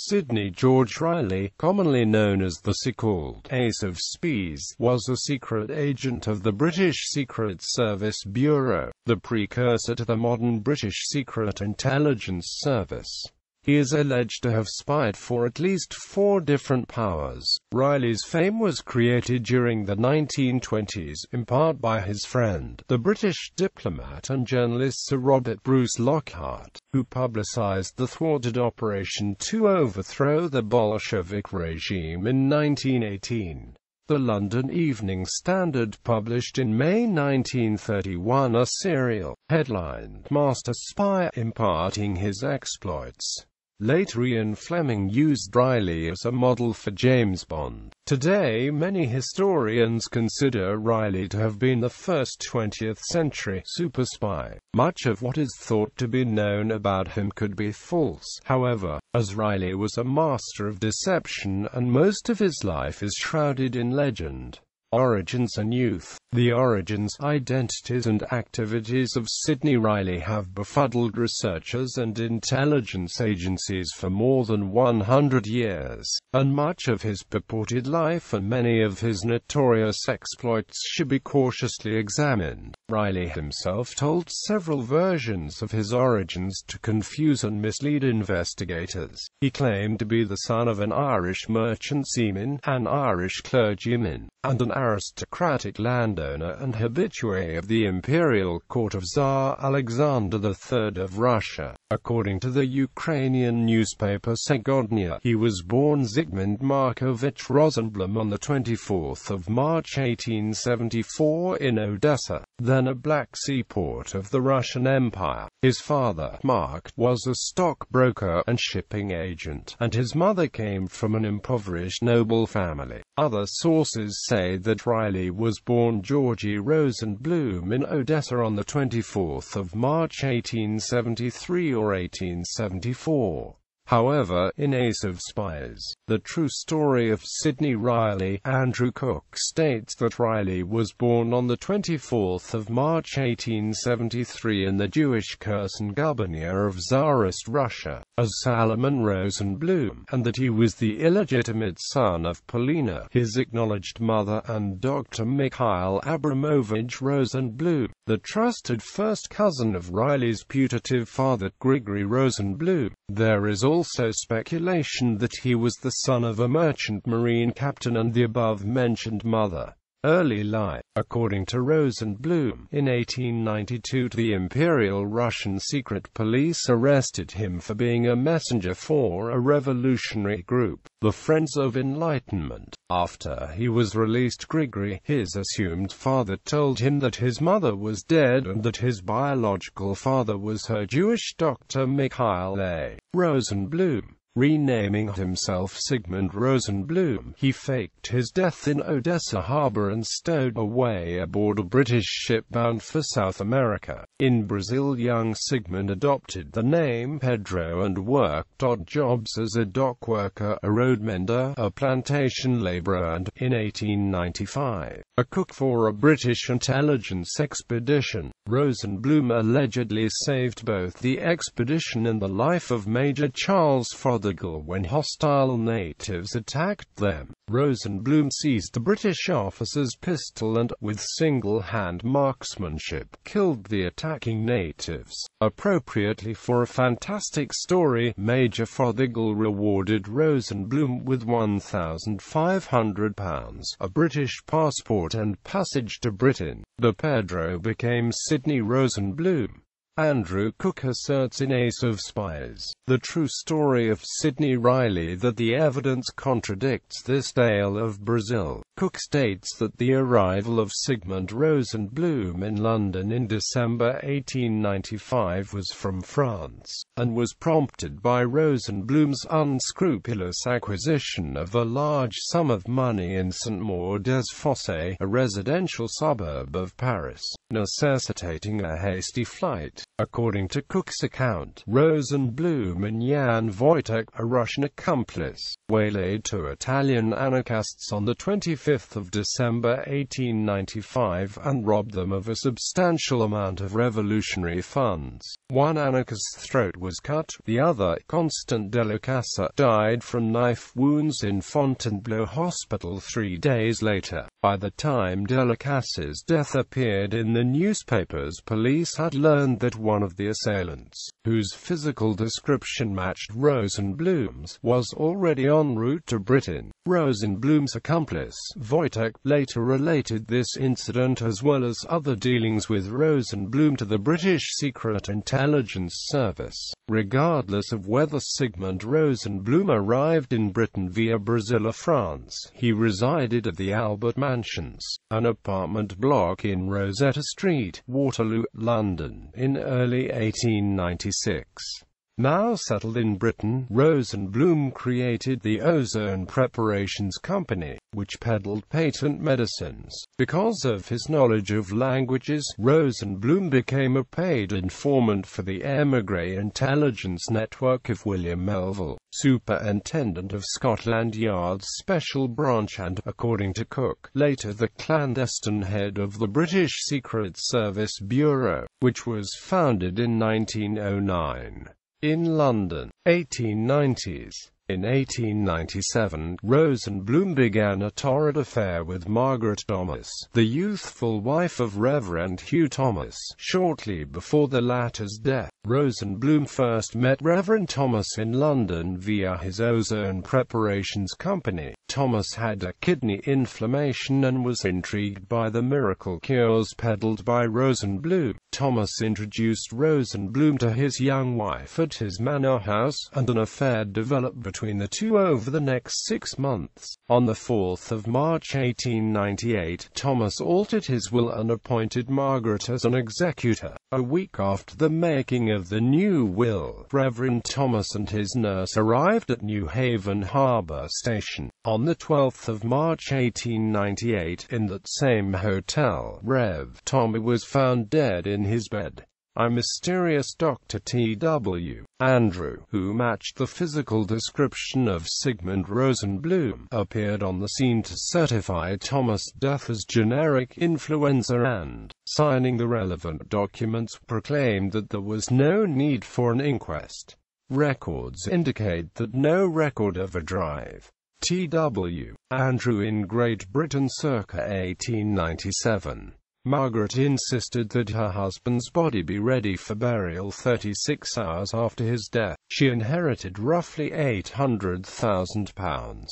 Sidney George Reilly, commonly known as the so-called Ace of Spies, was a secret agent of the British Secret Service Bureau, the precursor to the modern British Secret Intelligence Service. He is alleged to have spied for at least 4 different powers. Reilly's fame was created during the 1920s, in part by his friend, the British diplomat and journalist Sir Robert Bruce Lockhart, who publicized the thwarted operation to overthrow the Bolshevik regime in 1918. The London Evening Standard published in May 1931 a serial, headlined "Master Spy Imparting His Exploits." Later Ian Fleming used Reilly as a model for James Bond. Today many historians consider Reilly to have been the first 20th-century super spy. Much of what is thought to be known about him could be false, however, as Reilly was a master of deception and most of his life is shrouded in legend. Origins and youth. The origins, identities and activities of Sidney Reilly have befuddled researchers and intelligence agencies for more than 100 years, and much of his purported life and many of his notorious exploits should be cautiously examined. Reilly himself told several versions of his origins to confuse and mislead investigators. He claimed to be the son of an Irish merchant seaman, an Irish clergyman, and an aristocratic landowner and habitué of the imperial court of Tsar Alexander III of Russia. According to the Ukrainian newspaper Segodnya, he was born Zygmunt Markovich Rosenblum on 24 March 1874 in Odessa, then a Black Sea port of the Russian Empire. His father, Mark, was a stockbroker and shipping agent, and his mother came from an impoverished noble family. Other sources say that Reilly was born Georgy Rosenblum in Odessa on 24 March 1873 or 1874. However, in Ace of Spies, the true story of Sidney Reilly, Andrew Cook states that Reilly was born on 24 March 1873 in the Jewish Kherson gubernia of Tsarist Russia, as Salomon Rosenblum, and that he was the illegitimate son of Polina, his acknowledged mother, and Dr. Mikhail Abramovich Rosenblum, the trusted first cousin of Reilly's putative father Grigory Rosenblum. There is also speculation that he was the son of a merchant marine captain and the above-mentioned mother. Early life. According to Rosenblum, in 1892 the Imperial Russian Secret Police arrested him for being a messenger for a revolutionary group, the Friends of Enlightenment. After he was released, Grigory, his assumed father, told him that his mother was dead and that his biological father was her Jewish Dr. Mikhail A. Rosenblum. Renaming himself Zygmunt Rosenblum, he faked his death in Odessa harbor and stowed away aboard a British ship bound for South America. In Brazil, young Zygmunt adopted the name Pedro and worked odd jobs as a dock worker, a road mender, a plantation laborer and, in 1895, a cook for a British intelligence expedition. Rosenblum allegedly saved both the expedition and the life of Major Charles Fothergill when hostile natives attacked them. Rosenblum seized the British officer's pistol and, with single-hand marksmanship, killed the attacking natives. Appropriately for a fantastic story, Major Fothergill rewarded Rosenblum with £1,500, a British passport and passage to Britain. The Pedro became Sidney Rosenblum. Andrew Cook asserts in Ace of Spies, the true story of Sidney Reilly, that the evidence contradicts this tale of Brazil. Cook states that the arrival of Zygmunt Rosenblum in London in December 1895 was from France, and was prompted by Rosenblum's unscrupulous acquisition of a large sum of money in Saint-Maur-des-Fossés, a residential suburb of Paris, necessitating a hasty flight. According to Cook's account, Rosenblum and Jan Wojtek, a Russian accomplice, waylaid 2 Italian anarchists on the 25th 25th of December 1895 and robbed them of a substantial amount of revolutionary funds. One anarchist's throat was cut, the other, Constant Delacasse, died from knife wounds in Fontainebleau Hospital 3 days later. By the time Delacasse's death appeared in the newspapers, police had learned that one of the assailants, whose physical description matched Rosenblum's, was already en route to Britain. Rosenblum's accomplice, Wojtek, later related this incident as well as other dealings with Rosenblum to the British Secret Intelligence Service. Regardless of whether Sigmund Rosenblum arrived in Britain via Brazil or France, he resided at the Albert Mansions, an apartment block in Rosetta Street, Waterloo, London, in early 1896. Now settled in Britain, Rosenblum created the Ozone Preparations Company, which peddled patent medicines. Because of his knowledge of languages, Rosenblum became a paid informant for the émigré intelligence network of William Melville, Superintendent of Scotland Yard's Special Branch and, according to Cook, later the clandestine head of the British Secret Service Bureau, which was founded in 1909. In London, 1890s. In 1897, Rosenblum began a torrid affair with Margaret Thomas, the youthful wife of Reverend Hugh Thomas. Shortly before the latter's death, Rosenblum first met Reverend Thomas in London via his Ozone Preparations Company. Thomas had a kidney inflammation and was intrigued by the miracle cures peddled by Rosenblum. Thomas introduced Rosenblum to his young wife at his manor house, and an affair developed between the two over the next 6 months. On the 4th of March 1898, Thomas altered his will and appointed Margaret as an executor. A week after the making of the new will, Reverend Thomas and his nurse arrived at New Haven Harbour Station. On the 12th of March 1898, in that same hotel, Rev. Tommy was found dead in his bed. A mysterious Dr. T.W. Andrew, who matched the physical description of Sigmund Rosenblum, appeared on the scene to certify Thomas' death as generic influenza and, signing the relevant documents, proclaimed that there was no need for an inquest. Records indicate that no record of a drive. T.W. Andrew in Great Britain circa 1897. Margaret insisted that her husband's body be ready for burial 36 hours after his death. She inherited roughly £800,000.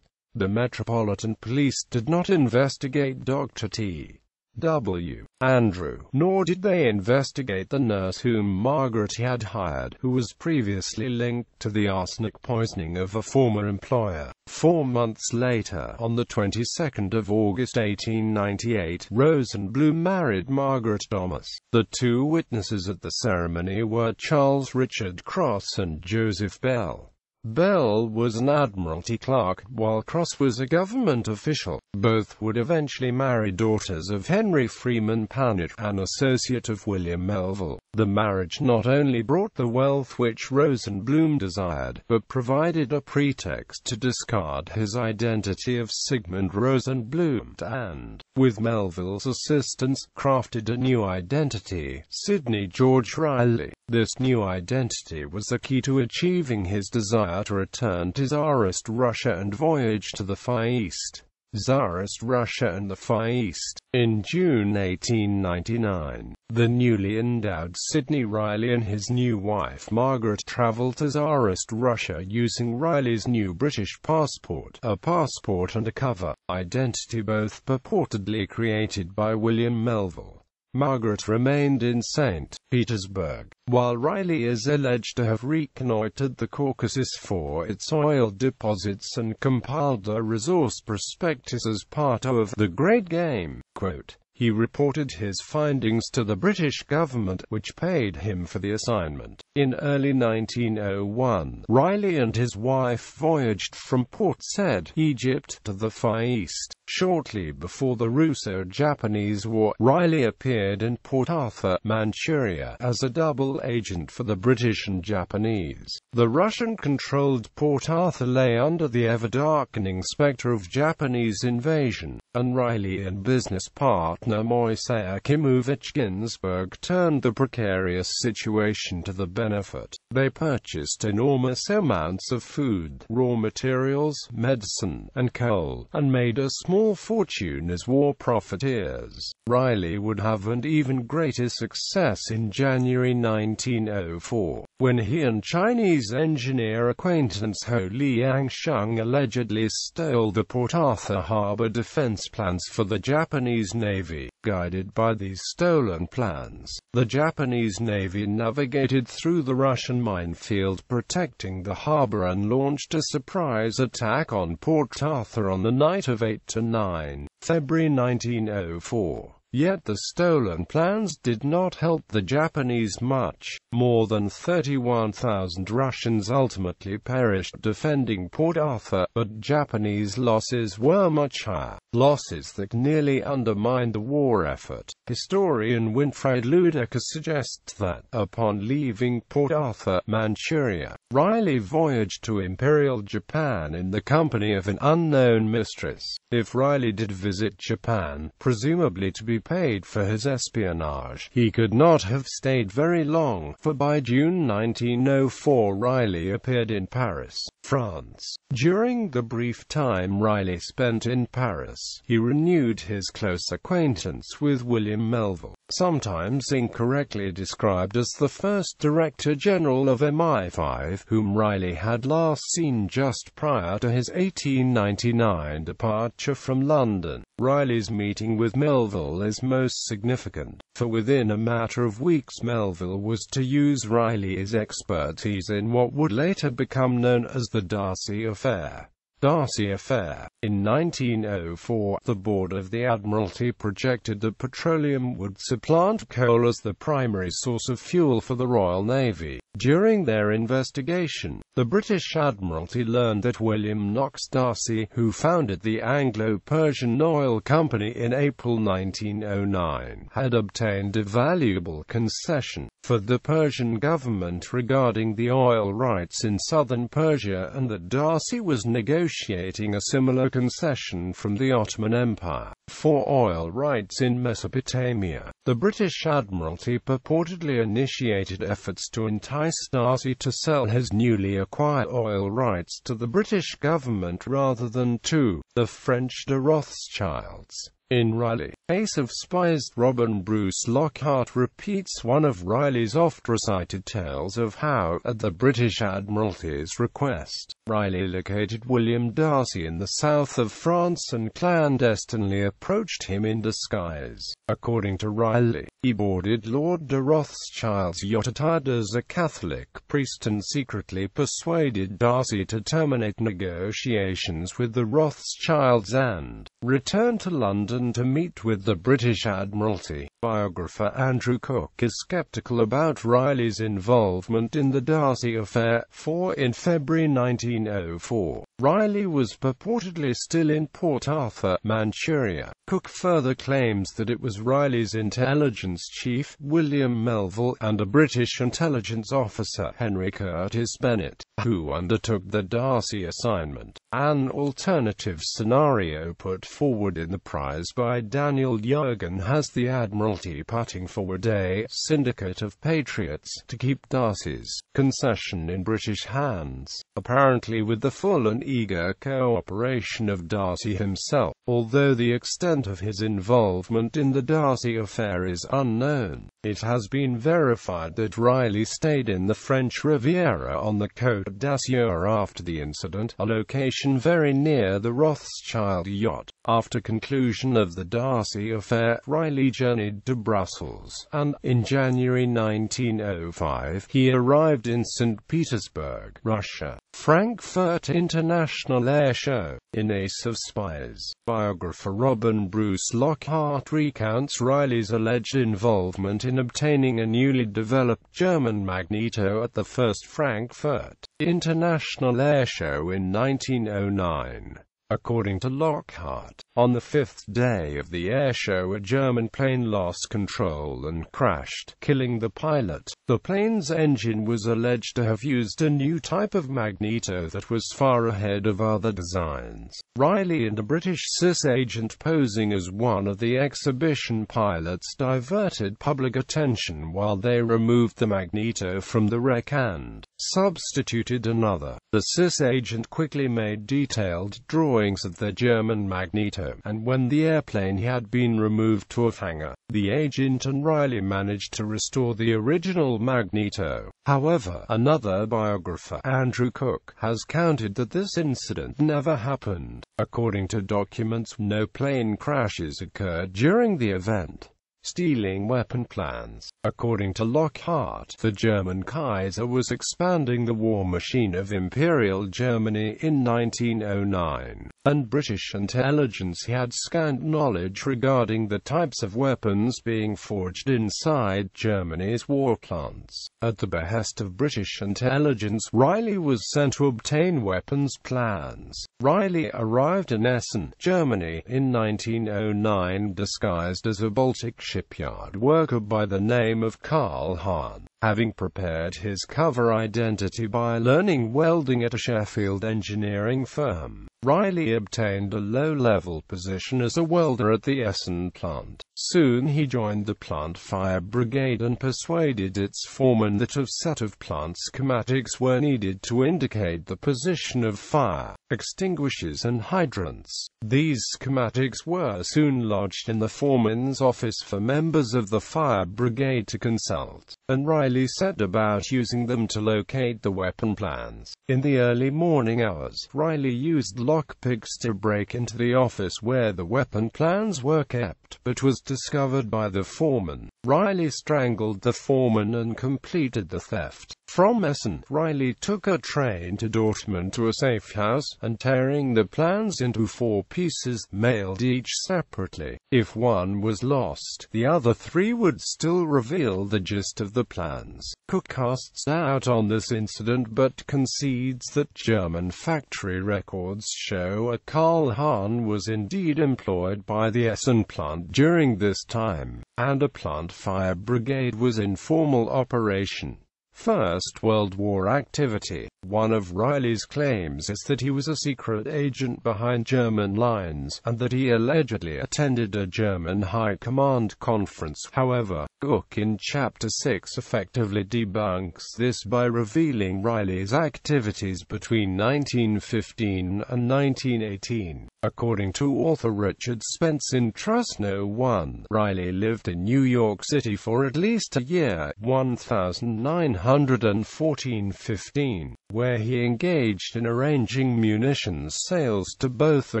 The Metropolitan Police did not investigate Dr. T.W. Andrew, nor did they investigate the nurse whom Margaret had hired, who was previously linked to the arsenic poisoning of a former employer. 4 months later, on the 22nd of August 1898, Rosenblum married Margaret Thomas. The two witnesses at the ceremony were Charles Richard Cross and Joseph Bell. Bell was an Admiralty clerk, while Cross was a government official. Both would eventually marry daughters of Henry Freeman Pannett, an associate of William Melville. The marriage not only brought the wealth which Rosenblum desired, but provided a pretext to discard his identity of Sigmund Rosenblum and, with Melville's assistance, crafted a new identity, Sidney George Reilly. This new identity was the key to achieving his desire to return to Tsarist Russia and voyage to the Far East. Tsarist Russia and the Far East. In June 1899, the newly endowed Sidney Reilly and his new wife Margaret travelled to Tsarist Russia using Reilly's new British passport, a passport and a cover identity both purportedly created by William Melville. Margaret remained in St. Petersburg, while Reilly is alleged to have reconnoitred the Caucasus for its oil deposits and compiled a resource prospectus as part of the Great Game. Quote, he reported his findings to the British government, which paid him for the assignment. In early 1901, Reilly and his wife voyaged from Port Said, Egypt, to the Far East. Shortly before the Russo-Japanese War, Reilly appeared in Port Arthur, Manchuria, as a double agent for the British and Japanese. The Russian-controlled Port Arthur lay under the ever-darkening spectre of Japanese invasion, and Reilly and business partner Moisei Akimovich Ginsburg turned the precarious situation to the benefit. They purchased enormous amounts of food, raw materials, medicine, and coal, and made a small fortune as war profiteers. Reilly would have an even greater success in January 1904, when he and Chinese engineer acquaintance Ho Liangsheng allegedly stole the Port Arthur harbor defense plans for the Japanese Navy. Guided by these stolen plans, the Japanese Navy navigated through the Russian minefield protecting the harbor and launched a surprise attack on Port Arthur on the night of 8–9 February 1904. Yet the stolen plans did not help the Japanese much. More than 31,000 Russians ultimately perished defending Port Arthur, but Japanese losses were much higher, losses that nearly undermined the war effort. Historian Winfried Ludecker suggests that, upon leaving Port Arthur, Manchuria, Reilly voyaged to Imperial Japan in the company of an unknown mistress. If Reilly did visit Japan, presumably to be paid for his espionage, he could not have stayed very long, for by June 1904 Reilly appeared in Paris, France. During the brief time Reilly spent in Paris, he renewed his close acquaintance with William Melville, sometimes incorrectly described as the first Director General of MI5, whom Reilly had last seen just prior to his 1899 departure from London. Reilly's meeting with Melville is most significant, for within a matter of weeks Melville was to use Reilly's expertise in what would later become known as the D'Arcy Affair. D'Arcy Affair. In 1904, the Board of the Admiralty projected that petroleum would supplant coal as the primary source of fuel for the Royal Navy. During their investigation, the British Admiralty learned that William Knox D'Arcy, who founded the Anglo-Persian Oil Company in April 1909, had obtained a valuable concession for the Persian government regarding the oil rights in southern Persia, and that D'Arcy was negotiating a similar concession from the Ottoman Empire for oil rights in Mesopotamia. The British Admiralty purportedly initiated efforts to entice D'Arcy to sell his newly acquired oil rights to the British government rather than to the French de Rothschilds. In Reilly, Ace of Spies, Robert Bruce Lockhart repeats one of Reilly's oft-recited tales of how, at the British Admiralty's request, Reilly located William D'Arcy in the south of France and clandestinely approached him in disguise. According to Reilly, he boarded Lord de Rothschild's yacht attired as a Catholic priest and secretly persuaded D'Arcy to terminate negotiations with the Rothschilds and return to London to meet with the British Admiralty. Biographer Andrew Cook is skeptical about Reilly's involvement in the D'Arcy Affair, for in February 1904, Reilly was purportedly still in Port Arthur, Manchuria. Cook further claims that it was Reilly's intelligence chief, William Melville, and a British intelligence officer, Henry Curtis Bennett, who undertook the D'Arcy assignment. An alternative scenario put forward in the prize by Daniel Jurgen has the Admiralty putting forward a syndicate of patriots to keep D'Arcy's concession in British hands, apparently with the full and eager cooperation of D'Arcy himself, although the extent of his involvement in the D'Arcy affair is unknown. It has been verified that Reilly stayed in the French Riviera on the Côte d'Azur after the incident, a location very near the Rothschild yacht. After conclusion of the D'Arcy affair, Reilly journeyed to Brussels, and, in January 1905, he arrived in St. Petersburg, Russia. Frankfurt International Airshow. In Ace of Spies, biographer Robert Bruce Lockhart recounts Reilly's alleged involvement in obtaining a newly developed German magneto at the first Frankfurt International Airshow in 1909. According to Lockhart, On the fifth day of the airshow, a German plane lost control and crashed, killing the pilot. The plane's engine was alleged to have used a new type of magneto that was far ahead of other designs. Reilly and a British CIS agent posing as one of the exhibition pilots diverted public attention while they removed the magneto from the wreck and substituted another. The CIS agent quickly made detailed drawings of the German magneto, and when the airplane had been removed to a hangar, the agent and Reilly managed to restore the original magneto. However, another biographer, Andrew Cook, has countered that this incident never happened. According to documents, no plane crashes occurred during the event. Stealing weapon plans. According to Lockhart, the German Kaiser was expanding the war machine of Imperial Germany in 1909, and British intelligence had scant knowledge regarding the types of weapons being forged inside Germany's war plants. At the behest of British intelligence, Reilly was sent to obtain weapons plans. Reilly arrived in Essen, Germany, in 1909 disguised as a Baltic shipyard worker by the name of Karl Hahn. Having prepared his cover identity by learning welding at a Sheffield engineering firm, Reilly obtained a low-level position as a welder at the Essen plant. Soon he joined the plant fire brigade and persuaded its foreman that a set of plant schematics were needed to indicate the position of fire extinguishers and hydrants. These schematics were soon lodged in the foreman's office for members of the fire brigade to consult, and Reilly set about using them to locate the weapon plans. In the early morning hours, Reilly used lockpicks to break into the office where the weapon plans were kept, but was discovered by the foreman. Reilly strangled the foreman and completed the theft. From Essen, Reilly took a train to Dortmund to a safe house, and tearing the plans into 4 pieces, mailed each separately. If one was lost, the other 3 would still reveal the gist of the plans. Cook casts doubt on this incident but concedes that German factory records show a Karl Hahn was indeed employed by the Essen plant during this time, and a plant fire brigade was in formal operation. First World War activity. One of Reilly's claims is that he was a secret agent behind German lines, and that he allegedly attended a German high command conference. However, Cook in Chapter 6 effectively debunks this by revealing Reilly's activities between 1915 and 1918. According to author Richard Spence in Trust No. 1, Reilly lived in New York City for at least a year, 1914-15, where he engaged in arranging munitions sales to both the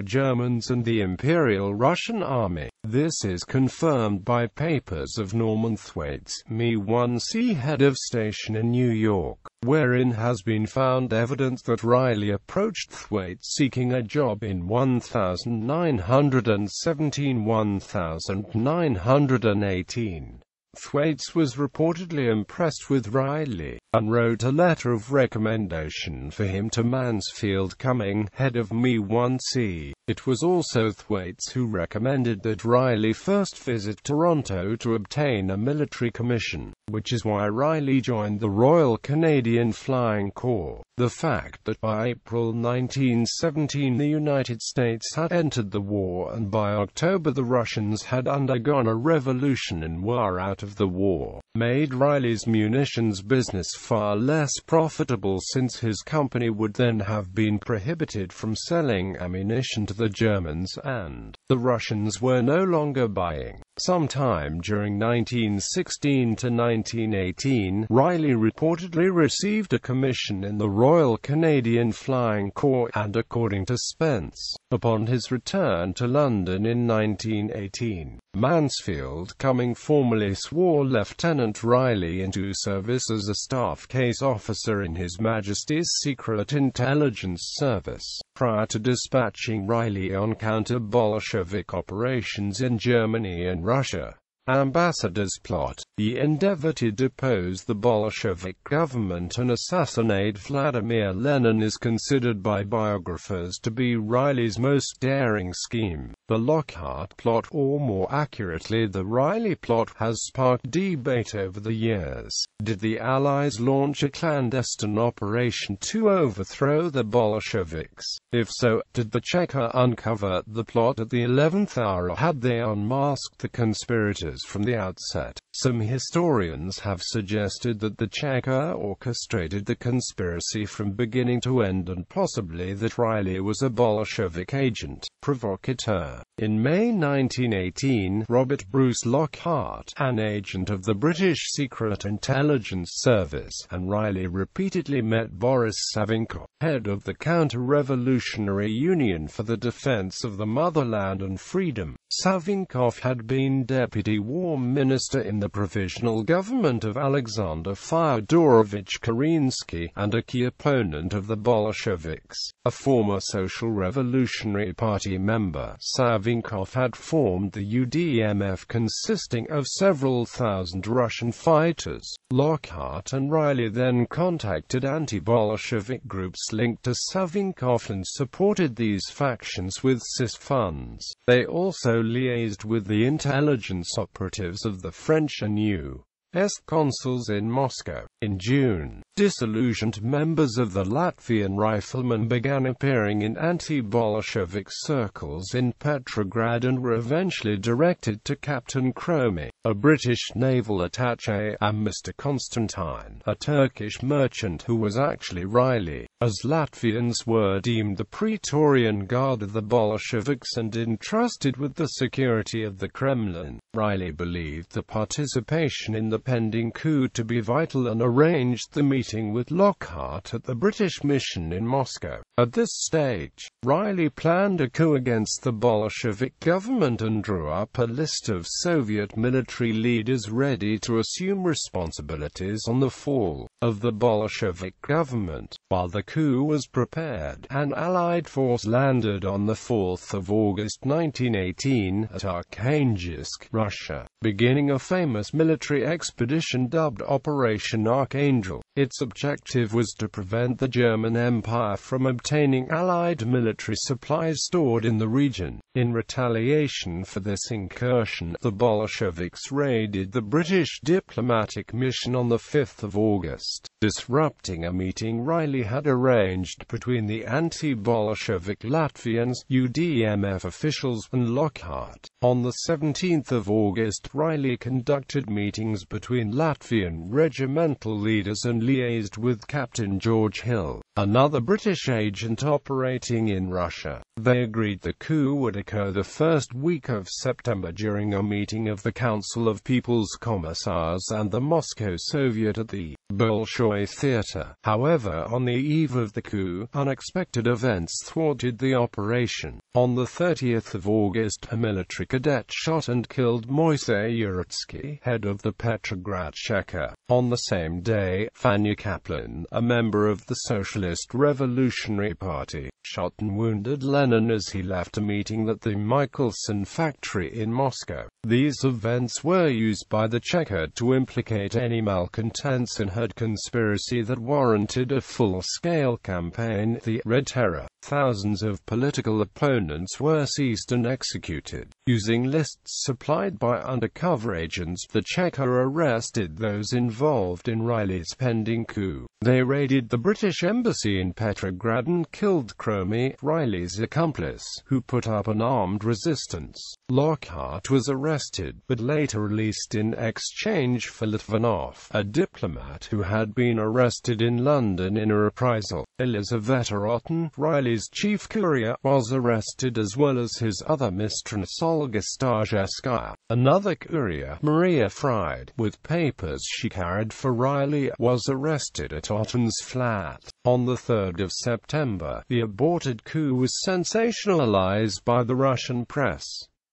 Germans and the Imperial Russian Army. This is confirmed by papers of Norman Thwaites, Me-1C head of station in New York, wherein has been found evidence that Reilly approached Thwaites seeking a job in 1917-1918. Thwaites was reportedly impressed with Reilly, and wrote a letter of recommendation for him to Mansfield Cumming, head of Me-1C. It was also Thwaites who recommended that Reilly first visit Toronto to obtain a military commission, which is why Reilly joined the Royal Canadian Flying Corps. The fact that by April 1917 the United States had entered the war and by October the Russians had undergone a revolution and were out of the war, made Reilly's munitions business far less profitable, since his company would then have been prohibited from selling ammunition to the Germans, and the Russians were no longer buying. Sometime during 1916 to 1918, Reilly reportedly received a commission in the Royal Canadian Flying Corps, and according to Spence, upon his return to London in 1918, Mansfield Cumming formally swore Lieutenant Reilly into service as a staff case officer in His Majesty's Secret Intelligence Service. Prior to dispatching Reilly on counter-Bolshevik operations in Germany and Russia, Ambassador's plot. The endeavor to depose the Bolshevik government and assassinate Vladimir Lenin is considered by biographers to be Reilly's most daring scheme. The Lockhart plot, or more accurately the Reilly plot, has sparked debate over the years. Did the Allies launch a clandestine operation to overthrow the Bolsheviks? If so, did the Cheka uncover the plot at the 11th hour, or had they unmasked the conspirators from the outset? Some historians have suggested that the Cheka orchestrated the conspiracy from beginning to end, and possibly that Reilly was a Bolshevik agent, provocateur. In May 1918, Robert Bruce Lockhart, an agent of the British Secret Intelligence Service, and Reilly repeatedly met Boris Savinkov, head of the Counter-Revolutionary Union for the Defense of the Motherland and Freedom. Savinkov had been Deputy War Minister in the Provisional Government of Alexander Fyodorovich Kerensky, and a key opponent of the Bolsheviks. A former Social Revolutionary Party member, Savinkov had formed the UDMF, consisting of several thousand Russian fighters. Lockhart and Reilly then contacted anti-Bolshevik groups linked to Savinkov and supported these factions with CIS funds. They also liaised with the intelligence operatives of the French and U.S. consuls in Moscow. In June, disillusioned members of the Latvian Riflemen began appearing in anti-Bolshevik circles in Petrograd and were eventually directed to Captain Cromie, a British naval attaché, and Mr. Constantine, a Turkish merchant who was actually Reilly, as Latvians were deemed the Praetorian Guard of the Bolsheviks and entrusted with the security of the Kremlin. Reilly believed the participation in the pending coup to be vital and arranged the meeting with Lockhart at the British mission in Moscow. At this stage, Reilly planned a coup against the Bolshevik government and drew up a list of Soviet military leaders ready to assume responsibilities on the fall of the Bolshevik government. While the coup was prepared, an Allied force landed on the 4th of August 1918 at Archangel, Russia, beginning a famous military expedition dubbed Operation Archangel. Its objective was to prevent the German Empire from obtaining Allied military supplies stored in the region. In retaliation for this incursion, the Bolsheviks raided the British diplomatic mission on the 5th of August, disrupting a meeting Reilly had arranged between the anti-Bolshevik Latvians, UDMF officials, and Lockhart. On the 17th of August, Reilly conducted meetings between Latvian regimental leaders and liaised with Captain George Hill, another British agent operating in Russia. They agreed the coup would occur the first week of September during a meeting of the Council of People's Commissars and the Moscow Soviet at the Bolshoi Theatre. However, on the eve of the coup, unexpected events thwarted the operation. On the 30th of August, a military cadet shot and killed Moisey Yurutsky, head of the Petrograd Cheka. On the same day, Fanya Kaplan, a member of the Socialist Revolutionary Party, shot and wounded Lenin as he left a meeting at the Michelson factory in Moscow. These events were used by the Cheka to implicate any malcontents in her conspiracy that warranted a full-scale campaign, the Red Terror. Thousands of political opponents were seized and executed. Using lists supplied by undercover agents, the Cheka arrested those involved in Reilly's pending coup. They raided the British embassy in Petrograd and killed Cromie, Reilly's accomplice, who put up an armed resistance. Lockhart was arrested, but later released in exchange for Litvinov, a diplomat who had been arrested in London in a reprisal. Elizaveta Otten, Reilly's chief courier, was arrested as well as his other mistress Olga Stajevskaya. Another courier, Maria Fried, with papers she carried for Reilly, was arrested at Otten's flat. On the 3rd of September, the aborted coup was sensationalized by the Russian press.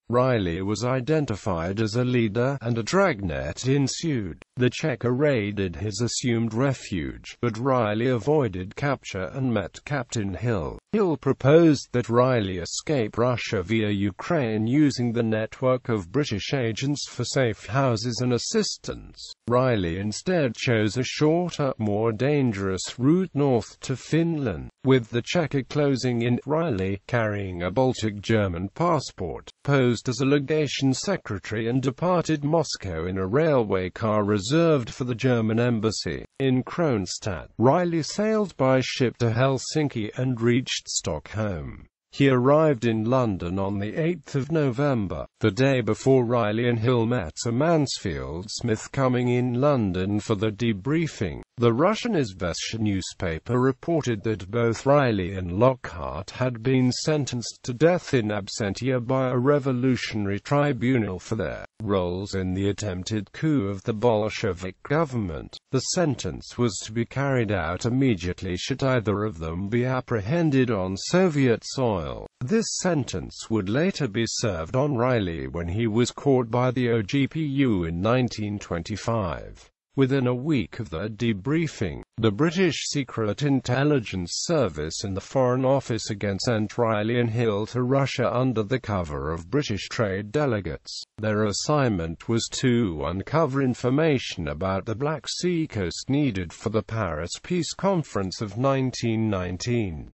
Reilly was identified as a leader, and a dragnet ensued. The Cheka raided his assumed refuge, but Reilly avoided capture and met Captain Hill. Hill proposed that Reilly escape Russia via Ukraine using the network of British agents for safe houses and assistance. Reilly instead chose a shorter, more dangerous route north to Finland. With the Cheka closing in, Reilly, carrying a Baltic German passport, posed as a legation secretary and departed Moscow in a railway car reserved for the German embassy. In Kronstadt, Reilly sailed by ship to Helsinki and reached Stockholm. He arrived in London on the 8th of November, the day before Reilly and Hill met Sir Mansfield Smith coming in London for the debriefing. The Russian Izvestia newspaper reported that both Reilly and Lockhart had been sentenced to death in absentia by a revolutionary tribunal for their roles in the attempted coup of the Bolshevik government. The sentence was to be carried out immediately should either of them be apprehended on Soviet soil. This sentence would later be served on Reilly when he was caught by the OGPU in 1925. Within a week of the debriefing, the British Secret Intelligence Service and the Foreign Office again sent Reilly and Hill to Russia under the cover of British trade delegates. Their assignment was to uncover information about the Black Sea coast needed for the Paris Peace Conference of 1919.